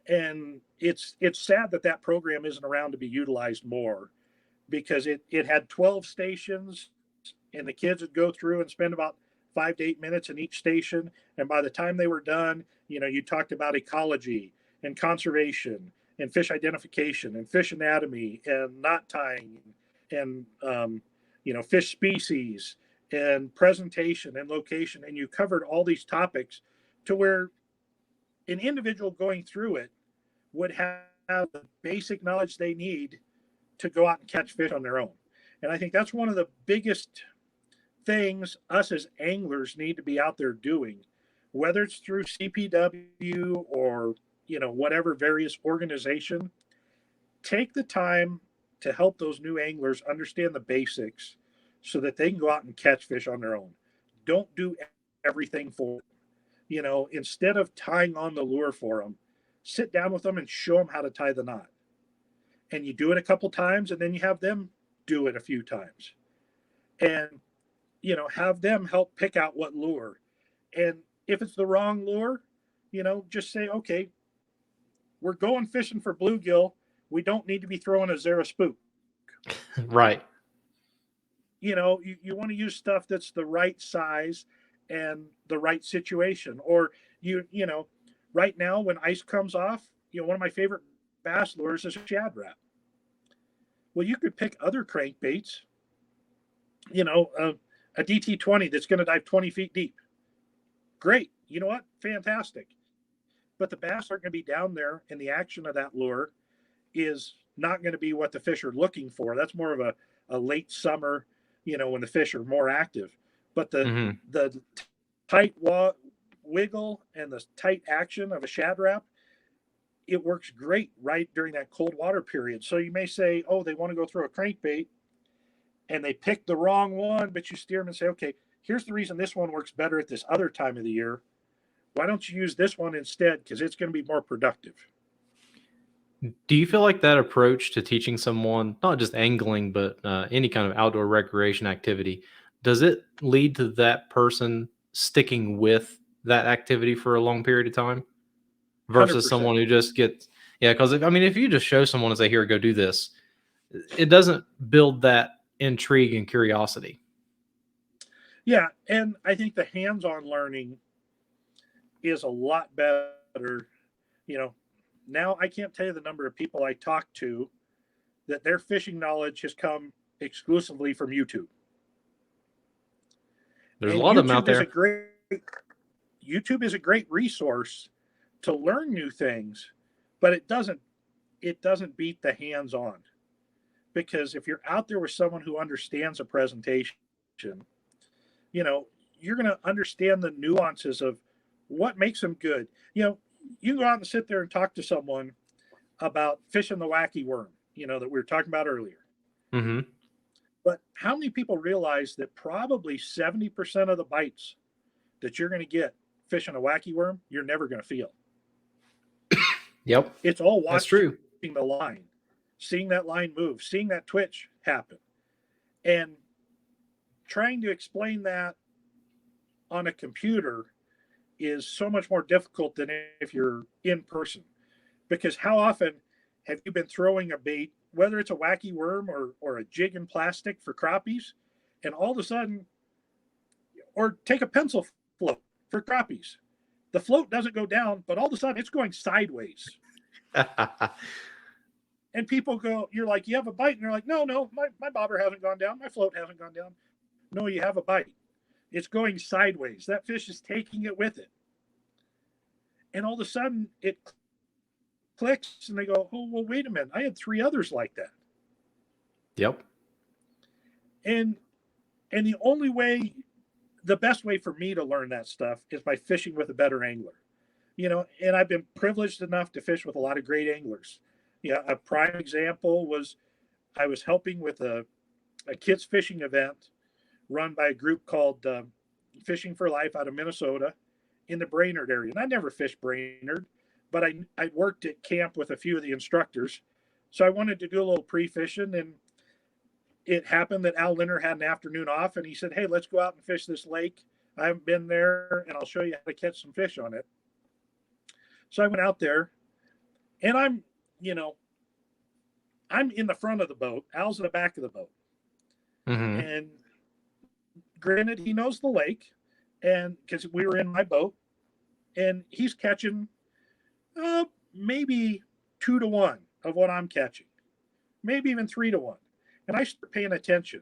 And it's sad that that program isn't around to be utilized more, because it had 12 stations, and the kids would go through and spend about 5 to 8 minutes in each station. And by the time they were done, you talked about ecology and conservation and fish identification and fish anatomy and knot tying and fish species and presentation and location, and you covered all these topics to where an individual going through it would have the basic knowledge they need to go out and catch fish on their own. And I think that's one of the biggest things us as anglers need to be out there doing, whether it's through CPW or whatever various organization. Take the time to help those new anglers understand the basics so that they can go out and catch fish on their own. Don't do everything for them. Instead of tying on the lure for them, sit down with them and show them how to tie the knot. And you do it a couple times, and then you have them do it a few times. And have them help pick out what lure. And if it's the wrong lure, just say, okay, we're going fishing for bluegill. We don't need to be throwing a Zara spook. Right. You want to use stuff that's the right size and the right situation. Or right now when ice comes off, one of my favorite bass lures is a shad wrap. Well, you could pick other crankbaits, a DT20 that's going to dive 20 feet deep. Great. You know what? Fantastic. But the bass aren't going to be down there, and the action of that lure is not going to be what the fish are looking for. That's more of a late summer, when the fish are more active. But the tight wiggle and the tight action of a shad wrap, it works great right during that cold water period. So you may say, oh, they want to go throw a crankbait, and they pick the wrong one, but you steer them and say, okay, here's the reason this one works better at this other time of the year. Why don't you use this one instead? Because it's going to be more productive. Do you feel like that approach to teaching someone, not just angling, but any kind of outdoor recreation activity, does it lead to that person sticking with that activity for a long period of time versus 100%. someone who just gets, yeah, because if you just show someone and say, here, go do this, it doesn't build that intrigue and curiosity. Yeah. And I think the hands-on learning is a lot better. Now I can't tell you the number of people I talk to that their fishing knowledge has come exclusively from YouTube. There's And a lot of them out there. YouTube is a great resource to learn new things, but it doesn't beat the hands-on. Because if you're out there with someone who understands a presentation, you're going to understand the nuances of what makes them good. You can go out and sit there and talk to someone about fishing the wacky worm, that we were talking about earlier. Mm-hmm. But how many people realize that probably 70% of the bites that you're going to get fishing a wacky worm, you're never going to feel? Yep. It's all That's watching true. the line, seeing that line move, seeing that twitch happen, and trying to explain that on a computer is so much more difficult than if you're in person. Because how often have you been throwing a bait, whether it's a wacky worm or a jig in plastic for crappies, and all of a sudden, or take a pencil float for crappies, the float doesn't go down, but all of a sudden it's going sideways. And people go, you're like, you have a bite? And they're like, no, my bobber hasn't gone down. My float hasn't gone down. No, you have a bite. It's going sideways. That fish is taking it with it. And all of a sudden it clicks and they go, oh, well, wait a minute. I had 3 others like that. Yep. And the best way for me to learn that stuff is by fishing with a better angler. And I've been privileged enough to fish with a lot of great anglers. A prime example was I was helping with a kids fishing event run by a group called Fishing for Life out of Minnesota in the Brainerd area. And I never fished Brainerd, but I worked at camp with a few of the instructors. So I wanted to do a little pre-fishing, and it happened that Al Linner had an afternoon off, and he said, hey, let's go out and fish this lake. I haven't been there, and I'll show you how to catch some fish on it. So I went out there, and I'm in the front of the boat. Al's in the back of the boat. Mm-hmm. And granted, he knows the lake, and because we were in my boat, and he's catching maybe 2 to 1 of what I'm catching, maybe even 3 to 1. And I start paying attention,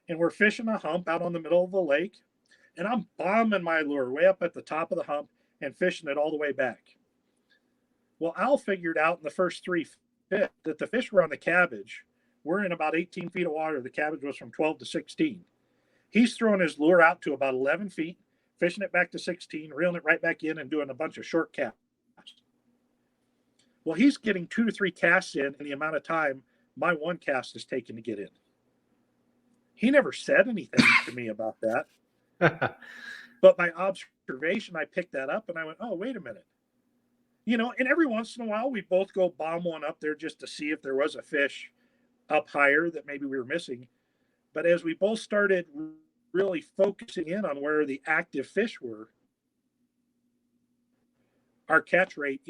and we're fishing a hump out on the middle of the lake, and I'm bombing my lure way up at the top of the hump and fishing it all the way back. Well, Al figured out in the first 3 fish that the fish were on the cabbage. We're in about 18 feet of water. The cabbage was from 12 to 16. He's throwing his lure out to about 11 feet, fishing it back to 16, reeling it right back in, and doing a bunch of short casts. Well, he's getting 2 to 3 casts in the amount of time my 1 cast is taking to get in. He never said anything to me about that. But by observation, I picked that up and I went, oh, wait a minute. And every once in a while, we both go bomb one up there just to see if there was a fish up higher that maybe we were missing. But as we both started really focusing in on where the active fish were, our catch rate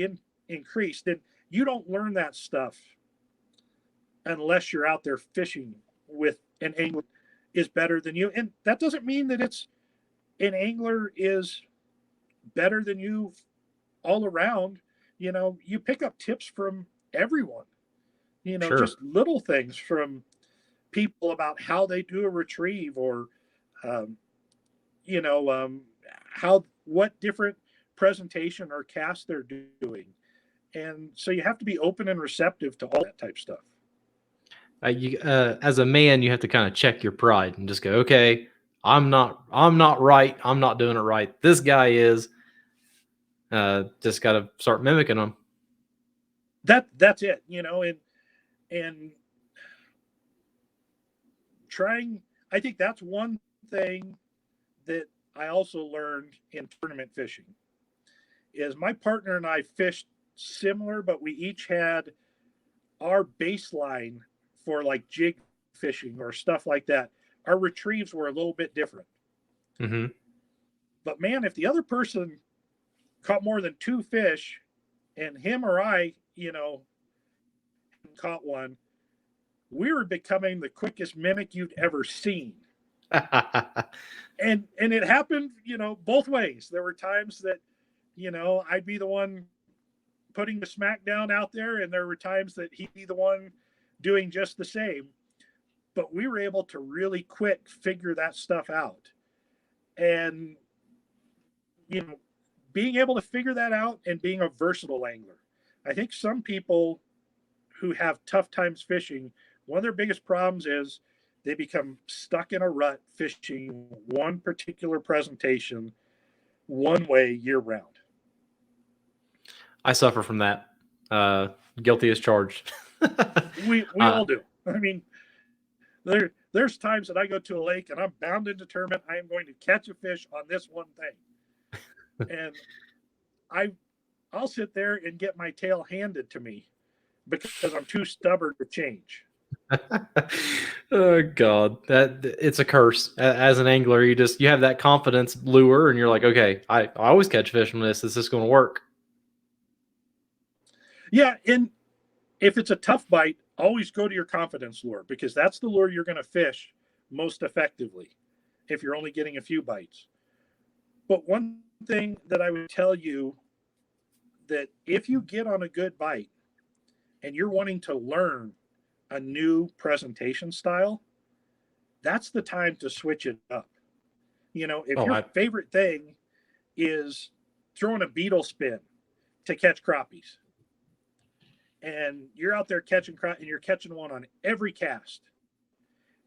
increased. And you don't learn that stuff unless you're out there fishing with an angler is better than you. And that doesn't mean that an angler is better than you all around. You pick up tips from everyone, Sure. Just little things from people about how they do a retrieve or, what different presentation or cast they're doing. And so you have to be open and receptive to all that type of stuff. As a man, you have to kind of check your pride and just go, okay, I'm not right. I'm not doing it right. This guy is. Just got to start mimicking them. That's it, and trying. I think that's one thing that I also learned in tournament fishing is my partner and I fished similar, but we each had our baseline for like jig fishing or stuff like that. Our retrieves were a little bit different. Mm-hmm. But man, if the other person caught more than 2 fish and him or I, caught one, we were becoming the quickest mimic you'd ever seen. And it happened, both ways. There were times that, I'd be the one putting the smack down out there, and there were times that he'd be the one doing just the same. But we were able to really quick figure that stuff out. And, being able to figure that out and being a versatile angler. I think some people who have tough times fishing, one of their biggest problems is they become stuck in a rut fishing one particular presentation one way year round. I suffer from that. Guilty as charged. we all do. I mean, there's times that I go to a lake and I'm bound and determined I am going to catch a fish on this one thing. And I'll sit there and get my tail handed to me because I'm too stubborn to change. Oh God, it's a curse. As an angler, you have that confidence lure, and you're like, okay, I always catch fish from this. Is this going to work? Yeah, and if it's a tough bite, always go to your confidence lure because that's the lure you're going to fish most effectively if you're only getting a few bites. But one thing that I would tell you, that if you get on a good bite and you're wanting to learn a new presentation style, that's the time to switch it up. If your favorite thing is throwing a beetle spin to catch crappies, and you're out there catching crap and you're catching one on every cast,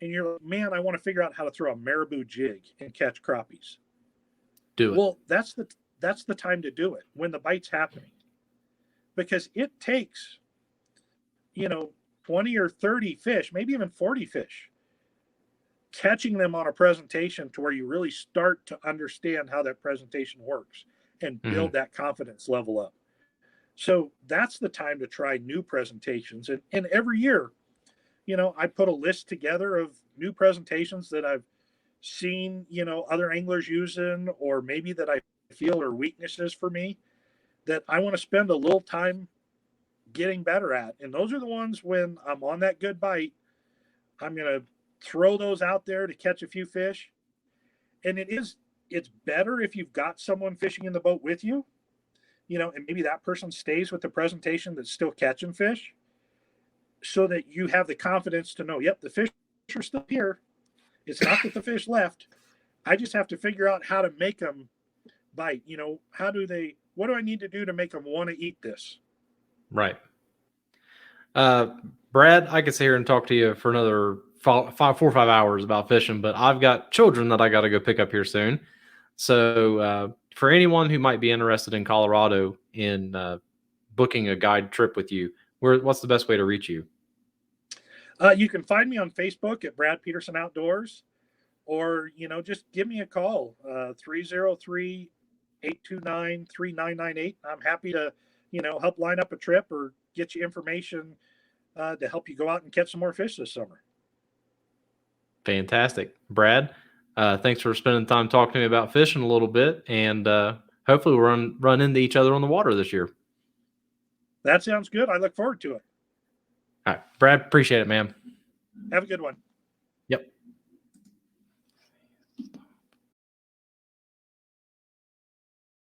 and you're like, man, I want to figure out how to throw a marabou jig and catch crappies. Do it. Well, that's the time to do it, when the bite's happening, because it takes 20 or 30 fish, maybe even 40 fish, catching them on a presentation to where you really start to understand how that presentation works and build that confidence level up. So that's the time to try new presentations. And every year, I put a list together of new presentations that I've seen, other anglers using, or maybe that I feel are weaknesses for me that I want to spend a little time getting better at. And those are the ones, when I'm on that good bite, I'm going to throw those out there to catch a few fish. And it's better if you've got someone fishing in the boat with you, and maybe that person stays with the presentation that's still catching fish, so that you have the confidence to know, yep, the fish are still here. It's not that the fish left. I just have to figure out how to make them bite. What do I need to do to make them want to eat this? Right. Brad, I could sit here and talk to you for another 4 or 5 hours about fishing, but I've got children that I got to go pick up here soon. So for anyone who might be interested in Colorado in booking a guide trip with you, what's the best way to reach you? You can find me on Facebook at Brad Petersen Outdoors, or, just give me a call, 303-829-3998. I'm happy to, help line up a trip or get you information to help you go out and catch some more fish this summer. Fantastic. Brad, thanks for spending time talking to me about fishing a little bit, and hopefully we'll run into each other on the water this year. That sounds good. I look forward to it. All right, Brad, appreciate it, man. Have a good one.